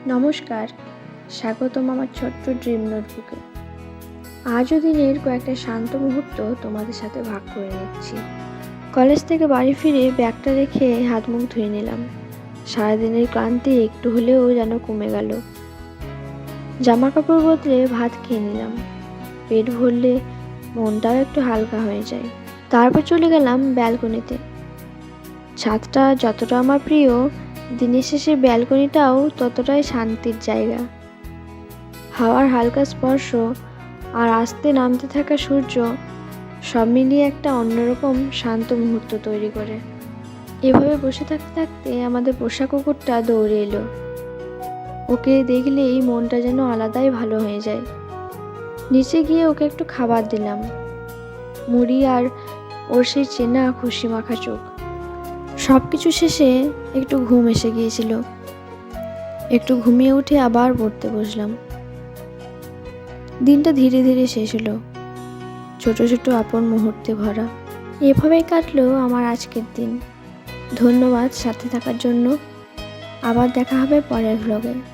নমস্কার, স্বাগতম আমার ছোট্ট ড্রিম নোটবুকে। আজও দিনের কয়েকটা শান্ত মুহূর্ত তোমাদের সাথে ভাগ করে নিচ্ছি। কলেজ থেকে বাড়ি ফিরে ব্যাগটা রেখে হাত মুখ ধুয়ে নিলাম। সারাদিনের ক্লান্তি একটু হলেও যেন কমে গেল। জামা কাপড় বদলে ভাত খেয়ে নিলাম। পেট ভরলে মনটাও একটু হালকা হয়ে যায়। তারপর চলে গেলাম ব্যালকনিতে। ছাদটা যতটা আমার প্রিয়, দিনের শেষে ব্যালকনিটাও ততটাই শান্তির জায়গা। হাওয়ার হালকা স্পর্শ আর আস্তে নামতে থাকা সূর্য সব মিলিয়ে একটা অন্যরকম শান্ত মুহূর্ত তৈরি করে। এভাবে বসে থাকতে থাকতে আমাদের পোষা কুকুরটা দৌড়ে এলো। ওকে দেখলেই মনটা যেন আলাদাই ভালো হয়ে যায়। নিচে গিয়ে ওকে একটু খাবার দিলাম। মুড়ি আর ওর সেই চেনা খুশি মাখা চোখ। সব কিছু শেষে একটু ঘুম এসে গিয়েছিল। একটু ঘুমিয়ে উঠে আবার পড়তে বসলাম। দিনটা ধীরে ধীরে শেষ হলো, ছোট ছোট আপন মুহূর্তে ভরা। এভাবেই কাটলো আমার আজকের দিন। ধন্যবাদ সাথে থাকার জন্য। আবার দেখা হবে পরের ভ্লগে।